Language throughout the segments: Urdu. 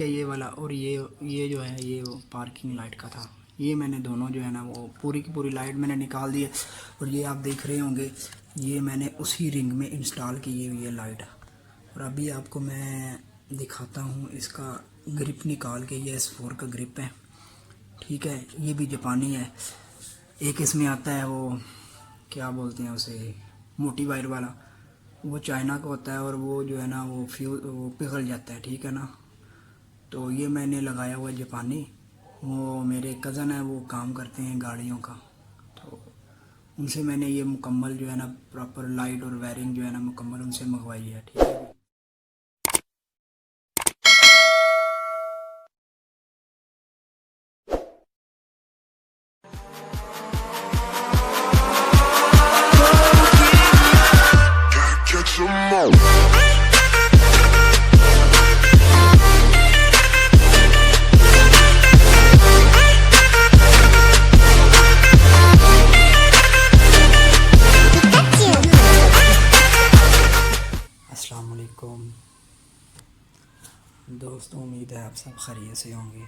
یہ والا اور یہ جو ہے یہ وہ پارکنگ لائٹ کا تھا. یہ میں نے دونوں جو ہے نا وہ پوری کی پوری لائٹ میں نے نکال دی ہے. اور یہ آپ دیکھ رہے ہوں گے یہ میں نے اسی رنگ میں انسٹال کی ہوئی ہے لائٹ. اور ابھی آپ کو میں دکھاتا ہوں اس کا گرپ نکال کے. یہ S4 کا گرپ ہے, ٹھیک ہے. یہ بھی جاپانی ہے. ایک اس میں آتا ہے وہ کیا بولتے ہیں اسے, موٹی وائر والا, وہ چائنا کا ہوتا ہے اور وہ جو ہے نا وہ پگھل جاتا ہے, ٹھیک ہے نا. تو یہ میں نے لگایا ہوا ہے جاپانی. وہ میرے کزن ہیں, وہ کام کرتے ہیں گاڑیوں کا, تو ان سے میں نے یہ مکمل جو ہے نا پراپر لائٹ اور وائرنگ جو ہے نا مکمل ان سے منگوائی ہے, ٹھیک ہے. Catch 'em all. السلام علیکم دوستوں, امید ہے آپ سب خیریت سے ہوں گے.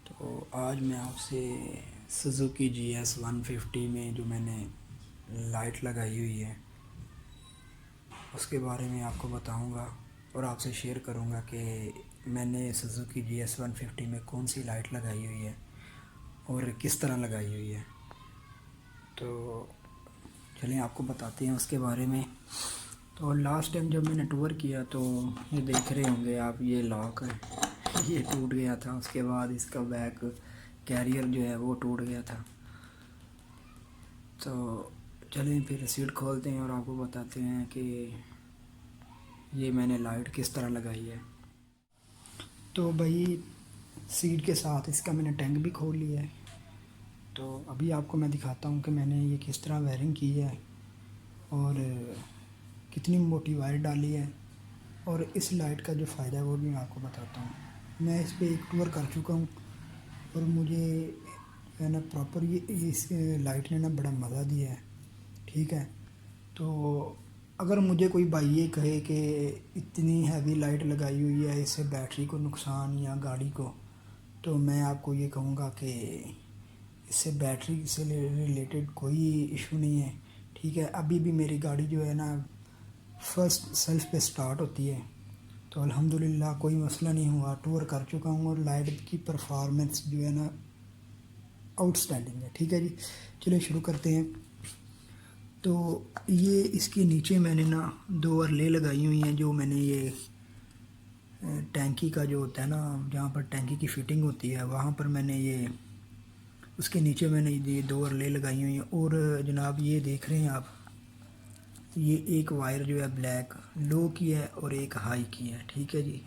تو آج میں آپ سے سوزوکی GS 150 میں جو میں نے لائٹ لگائی ہوئی ہے اس کے بارے میں آپ کو بتاؤں گا اور آپ سے شیئر کروں گا کہ میں نے سوزوکی GS 150 میں کون سی لائٹ لگائی ہوئی ہے اور کس طرح لگائی ہوئی ہے. تو چلیں آپ کو بتاتے ہیں اس کے بارے میں. تو لاسٹ ٹائم جب میں نے ٹور کیا تو یہ دیکھ رہے ہوں گے آپ, یہ لاک ہے یہ ٹوٹ گیا تھا. اس کے بعد اس کا بیک کیریئر جو ہے وہ ٹوٹ گیا تھا. تو چلیں پھر سیٹ کھولتے ہیں اور آپ کو بتاتے ہیں کہ یہ میں نے لائٹ کس طرح لگائی ہے. تو بھائی سیٹ کے ساتھ اس کا میں نے ٹینک بھی کھول لیا ہے. تو ابھی آپ کو میں دکھاتا ہوں کہ میں نے یہ کس طرح وائرنگ کی ہے اور کتنی موٹی وائر ڈالی ہے, اور اس لائٹ کا جو فائدہ ہے وہ بھی میں آپ کو بتاتا ہوں. میں اس پہ ایک ٹور کر چکا ہوں اور مجھے ہے نا پراپر یہ اس لائٹ نے نا بڑا مزہ دیا ہے, ٹھیک ہے. تو اگر مجھے کوئی بھائی یہ کہے کہ اتنی ہیوی لائٹ لگائی ہوئی ہے, اس سے بیٹری کو نقصان یا گاڑی کو, تو میں آپ کو یہ کہوں گا کہ اس سے بیٹری سے ریلیٹڈ کوئی ایشو نہیں ہے, ٹھیک ہے. ابھی بھی میری گاڑی جو ہے نا فرسٹ سیلف پہ سٹارٹ ہوتی ہے, تو الحمدللہ کوئی مسئلہ نہیں ہوا. ٹور کر چکا ہوں اور لائٹ کی پرفارمنس جو ہے نا آؤٹ سٹینڈنگ ہے, ٹھیک ہے جی. چلیں شروع کرتے ہیں. تو یہ اس کے نیچے میں نے نا 2 ارلے لگائی ہوئی ہیں. جو میں نے یہ ٹینکی کا جو ہوتا ہے نا, جہاں پر ٹینکی کی فٹنگ ہوتی ہے وہاں پر میں نے یہ اس کے نیچے میں نے یہ 2 ارلے لگائی ہوئی ہیں. اور جناب یہ دیکھ رہے ہیں آپ, یہ ایک وائر جو ہے بلیک لو کی ہے اور ایک ہائی کی ہے, ٹھیک ہے جی.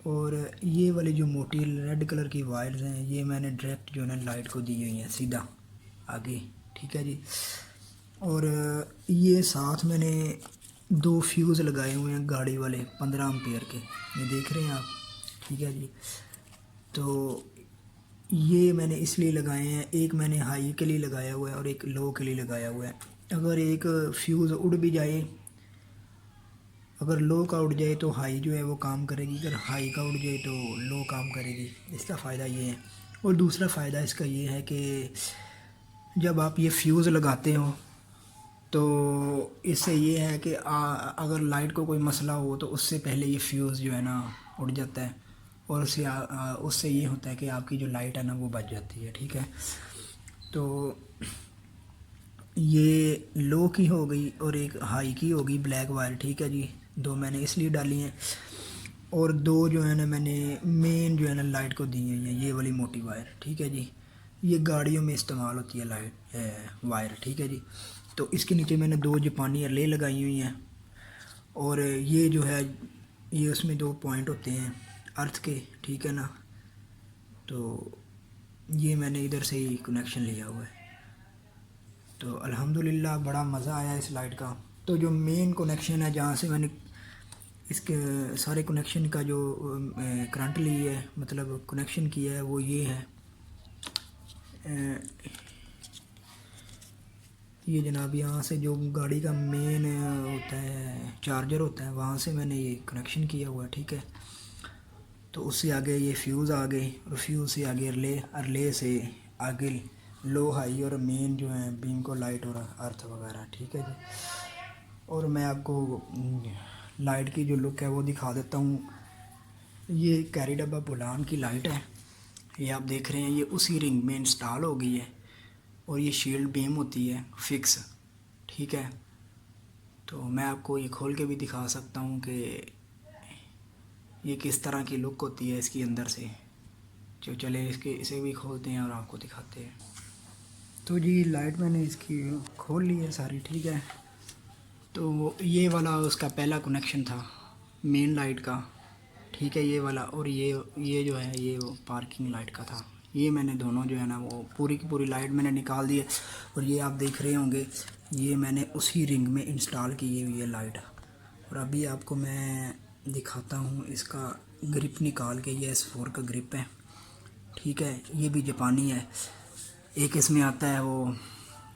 اور یہ والی جو موٹی ریڈ کلر کی وائرز ہیں یہ میں نے ڈائریکٹ جو ہے نا لائٹ کو دی ہوئی ہیں سیدھا آگے, ٹھیک ہے جی. اور یہ ساتھ میں نے 2 فیوز لگائے ہوئے ہیں گاڑی والے 15 امپیئر کے, یہ دیکھ رہے ہیں آپ, ٹھیک ہے جی. تو یہ میں نے اس لیے لگائے ہیں, ایک میں نے ہائی کے لیے لگایا ہوا ہے اور ایک لو کے لیے لگایا ہوا ہے. اگر ایک فیوز اڑ بھی جائے, اگر لو کا اڑ جائے تو ہائی جو ہے وہ کام کرے گی, اگر ہائی کا اڑ جائے تو لو کام کرے گی. اس کا فائدہ یہ ہے. اور دوسرا فائدہ اس کا یہ ہے کہ جب آپ یہ فیوز لگاتے ہو تو اس سے یہ ہے کہ اگر لائٹ کو کوئی مسئلہ ہو تو اس سے پہلے یہ فیوز جو ہے نا اڑ جاتا ہے, اور اس سے یہ ہوتا ہے کہ آپ کی جو لائٹ ہے نا وہ بچ جاتی ہے, ٹھیک ہے. تو یہ لو کی ہو گئی اور ایک ہائی کی ہوگی بلیک وائر, ٹھیک ہے جی. 2 میں نے اس لیے ڈالی ہیں, اور 2 جو ہے نا میں نے مین جو ہے نا لائٹ کو دی ہیں یہ والی موٹی وائر, ٹھیک ہے جی. یہ گاڑیوں میں استعمال ہوتی ہے لائٹ وائر, ٹھیک ہے جی. تو اس کے نیچے میں نے 2 جاپانی ارلے لگائی ہوئی ہیں, اور یہ جو ہے یہ اس میں 2 پوائنٹ ہوتے ہیں ارتھ کے, ٹھیک ہے نا. تو یہ میں نے ادھر سے ہی کنیکشن لیا ہوا ہے. تو الحمدللہ بڑا مزہ آیا اس لائٹ کا. تو جو مین کنیکشن ہے جہاں سے میں نے اس کے سارے کنیکشن کا جو کرنٹ لی ہے, مطلب کنیکشن کیا ہے, وہ یہ ہے. یہ جناب یہاں سے جو گاڑی کا مین ہوتا ہے چارجر ہوتا ہے وہاں سے میں نے یہ کنیکشن کیا ہوا ہے, ٹھیک ہے. تو اس سے آگے یہ فیوز آ گئی اور فیوز سے آگے ارلے سے آگے لو ہائی اور مین جو ہیں بیم کو لائٹ اور ارتھ وغیرہ. ٹھیک ہے جی. اور میں آپ کو لائٹ کی جو لک ہے وہ دکھا دیتا ہوں. یہ کیری ڈبہ بولان کی لائٹ ہے. یہ آپ دیکھ رہے ہیں یہ اسی رنگ میں انسٹال ہو گئی ہے اور یہ شیلڈ بیم ہوتی ہے فکس. ٹھیک ہے. تو میں آپ کو یہ کھول کے بھی دکھا سکتا ہوں کہ یہ کس طرح کی لک ہوتی ہے اس کی اندر سے. جو چلے اسے بھی کھولتے ہیں اور آپ کو دکھاتے ہیں. تو جی لائٹ میں نے اس کی کھول لی ہے ساری. ٹھیک ہے. تو یہ والا اس کا پہلا کنیکشن تھا مین لائٹ کا. ٹھیک ہے. یہ والا اور یہ جو ہے یہ پارکنگ لائٹ کا تھا. یہ میں نے دونوں جو ہے نا وہ پوری کی پوری لائٹ میں نے نکال دی ہے. اور یہ آپ دیکھ رہے ہوں گے یہ میں نے اسی رنگ میں انسٹال کی ہوئی ہے لائٹ. اور ابھی آپ کو میں دکھاتا ہوں اس کا گرپ نکال کے. یہ S4 کا گرپ ہے. ٹھیک ہے. یہ بھی جاپانی ہے. ایک اس میں آتا ہے وہ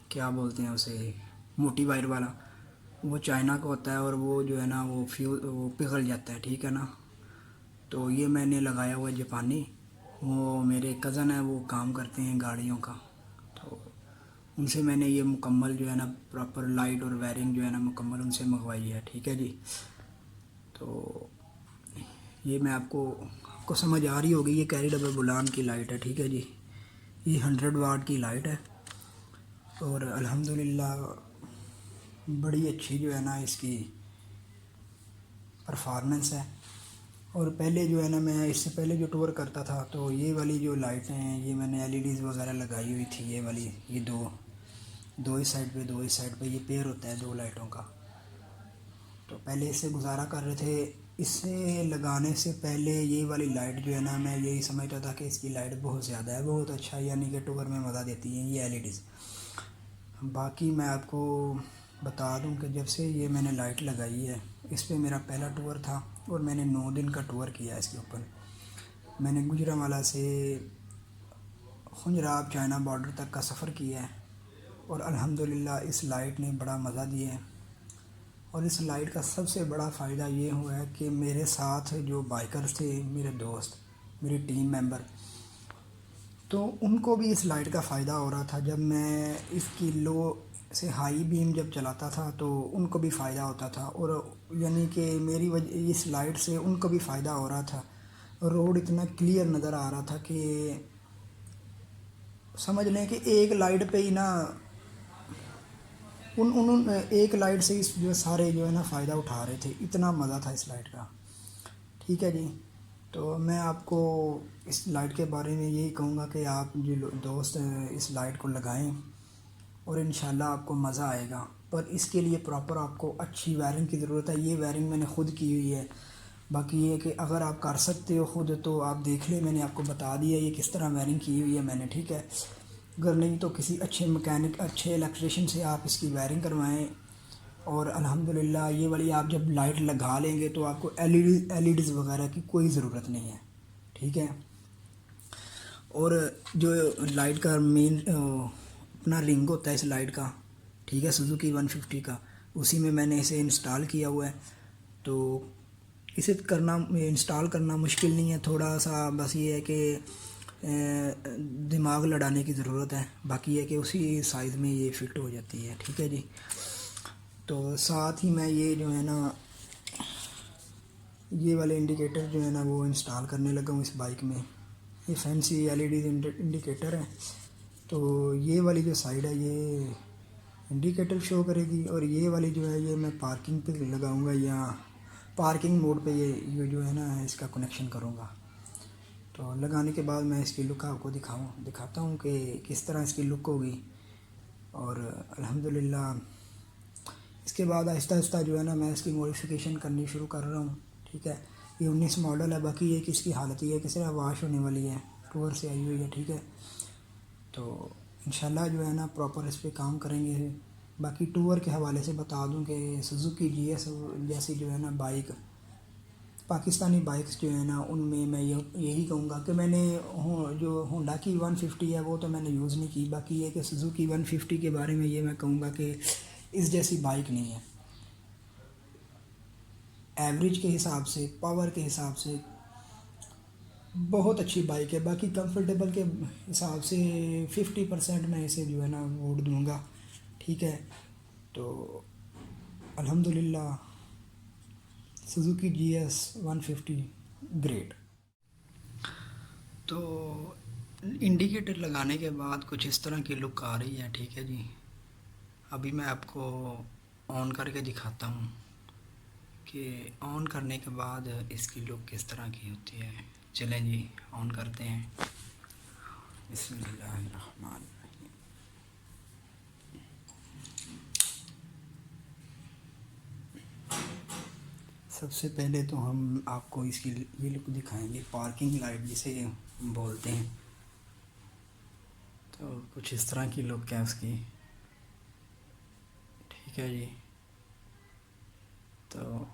کیا بولتے ہیں اسے موٹی وائر والا, وہ چائنا کا ہوتا ہے اور وہ جو ہے نا وہ پگھل جاتا ہے. ٹھیک ہے نا. تو یہ میں نے لگایا ہوا ہے جاپانی. وہ میرے کزن ہیں وہ کام کرتے ہیں گاڑیوں کا, تو ان سے میں نے یہ مکمل جو ہے نا پراپر لائٹ اور وائرنگ جو ہے نا مکمل ان سے منگوائی ہے. ٹھیک ہے جی. تو یہ میں آپ کو سمجھ آ رہی ہوگی. یہ کیری ڈبہ بولان کی لائٹ ہے. ٹھیک ہے جی. یہ 100 واٹ کی لائٹ ہے اور الحمدللہ بڑی اچھی جو ہے نا اس کی پرفارمنس ہے. اور پہلے جو ہے نا میں اس سے پہلے جو ٹور کرتا تھا تو یہ والی جو لائٹیں ہیں یہ میں نے LEDs وغیرہ لگائی ہوئی تھی. یہ والی یہ دو اس سائڈ پہ دو اس سائڈ پہ یہ پیر ہوتا ہے دو لائٹوں کا. تو پہلے اس سے گزارا کر رہے تھے. اس سے لگانے سے پہلے یہ والی لائٹ جو ہے نا میں یہی سمجھتا تھا کہ اس کی لائٹ بہت زیادہ ہے, بہت اچھا, یعنی کہ ٹور میں مزہ دیتی ہیں یہ LEDs. باقی میں آپ کو بتا دوں کہ جب سے یہ میں نے لائٹ لگائی ہے اس پہ میرا پہلا ٹور تھا اور میں نے 9 دن کا ٹور کیا اس کے اوپر. میں نے گجرانوالہ سے خنجراب چائنا بارڈر تک کا سفر کیا ہے اور الحمدللہ اس لائٹ نے بڑا مزہ دیا ہے. اور اس لائٹ کا سب سے بڑا فائدہ یہ ہوا ہے کہ میرے ساتھ جو بائکرز تھے, میرے دوست, میری ٹیم ممبر, تو ان کو بھی اس لائٹ کا فائدہ ہو رہا تھا. جب میں اس کی لو سے ہائی بیم جب چلاتا تھا تو ان کو بھی فائدہ ہوتا تھا اور یعنی کہ میری وجہ اس لائٹ سے ان کو بھی فائدہ ہو رہا تھا. روڈ اتنا کلیئر نظر آ رہا تھا کہ سمجھ لیں کہ ایک لائٹ پہ ہی نا ایک لائٹ سے اس جو سارے جو ہے نا فائدہ اٹھا رہے تھے. اتنا مزہ تھا اس لائٹ کا. ٹھیک ہے جی. تو میں آپ کو اس لائٹ کے بارے میں یہی کہوں گا کہ آپ جو دوست اس لائٹ کو لگائیں اور انشاءاللہ آپ کو مزہ آئے گا. پر اس کے لیے پراپر آپ کو اچھی وائرنگ کی ضرورت ہے. یہ وائرنگ میں نے خود کی ہوئی ہے. باقی یہ کہ اگر آپ کر سکتے ہو خود تو آپ دیکھ لیں, میں نے آپ کو بتا دیا یہ کس طرح وائرنگ کی ہوئی ہے میں نے. ٹھیک ہے. اگر نہیں تو کسی اچھے مکینک اچھے الیکٹریشین سے آپ اس کی وائرنگ کروائیں. اور الحمدللہ یہ والی آپ جب لائٹ لگا لیں گے تو آپ کو LEDs وغیرہ کی کوئی ضرورت نہیں ہے. ٹھیک ہے. اور جو لائٹ کا مین اپنا رنگ ہوتا ہے اس لائٹ کا, ٹھیک ہے, سوزوکی 150 کا, اسی میں نے اسے انسٹال کیا ہوا ہے. تو اسے انسٹال کرنا مشکل نہیں ہے, تھوڑا سا بس یہ ہے کہ دماغ لڑانے کی ضرورت ہے. باقی یہ کہ اسی سائز میں یہ فٹ ہو جاتی ہے. ٹھیک ہے جی. تو ساتھ ہی میں یہ جو ہے نا یہ والے انڈیکیٹر جو ہے نا وہ انسٹال کرنے لگا ہوں اس بائک میں. یہ فینسی LEDs انڈیکیٹر ہے. تو یہ والی جو سائڈ ہے یہ انڈیکیٹر شو کرے گی اور یہ والی جو ہے یہ میں پارکنگ پہ لگاؤں گا یا پارکنگ موڈ پہ یہ جو ہے نا اس کا کنیکشن کروں گا. تو لگانے کے بعد میں اس کی لک آپ کو دکھاتا ہوں کہ کس طرح اس کی لک ہوگی. اور الحمدللہ اس کے بعد آہستہ آہستہ جو ہے نا میں اس کی موڈیفیکیشن کرنی شروع کر رہا ہوں. ٹھیک ہے. یہ 19 ماڈل ہے. باقی یہ کہ اس کی حالت یہ ہے کہ صرف واش ہونے والی ہے, ٹور سے آئی ہوئی ہے. ٹھیک ہے. تو انشاءاللہ جو ہے نا پراپر اس پہ کام کریں گے. باقی ٹور کے حوالے سے بتا دوں کہ سوزوکی GS جیسی جو ہے نا بائک, پاکستانی بائکس جو ہے نا ان میں یہی کہوں گا کہ میں نے جو ہونڈا کی 150 ہے وہ تو میں نے یوز نہیں کی. باقی یہ کہ سوزوکی 150 کے بارے میں یہ میں کہوں گا کہ اس جیسی بائک نہیں ہے. ایوریج کے حساب سے, پاور کے حساب سے, بہت اچھی بائک ہے. باقی کمفرٹیبل کے حساب سے 50% میں اسے جو ہے نا ووٹ دوں گا. ٹھیک ہے. تو الحمدللہ سوزوکی جی ایس 150 گریٹ. تو انڈیکیٹر لگانے کے بعد کچھ اس طرح کی لک آ رہی ہے. ٹھیک ہے جی. ابھی میں آپ کو آن کر کے دکھاتا ہوں کہ آن کرنے کے بعد اس کی لک کس طرح کی ہوتی ہے. چلیں جی آن کرتے ہیں. بسم اللہ الرحمن الرحیم. سب سے پہلے تو ہم آپ کو اس کی یہ لک دکھائیں گے. پارکنگ لائٹ جسے بولتے ہیں. تو کچھ اس طرح کی لک ہے اس کی. ٹھیک ہے جی. تو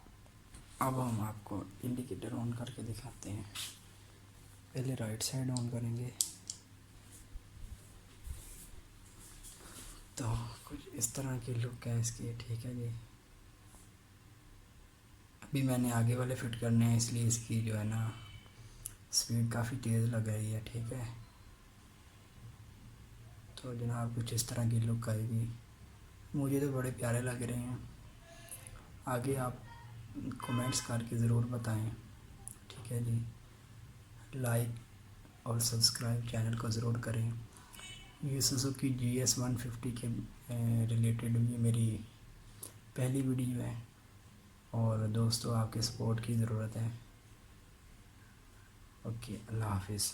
اب ہم آپ کو انڈیکیٹر آن کر کے دکھاتے ہیں. پہلے رائٹ سائڈ آن کریں گے. تو کچھ اس طرح کی لک ہے اس کی. ٹھیک ہے جی. ابھی میں نے آگے والے فٹ کرنے ہیں اس لیے اس کی جو ہے نا سپیڈ کافی تیز لگائی ہے. ٹھیک ہے. تو جناب کچھ اس طرح کی لک آئے گی. مجھے تو بڑے پیارے لگ رہے ہیں. آگے آپ کمنٹس کر کے ضرور بتائیں. ٹھیک ہے جی. لائک اور سبسکرائب چینل کو ضرور کریں. یہ سوزوکی جی ایس 150 کے ریلیٹڈ یہ میری پہلی ویڈیو ہے اور دوستوں آپ کے سپورٹ کی ضرورت ہے. اوکے اللہ حافظ.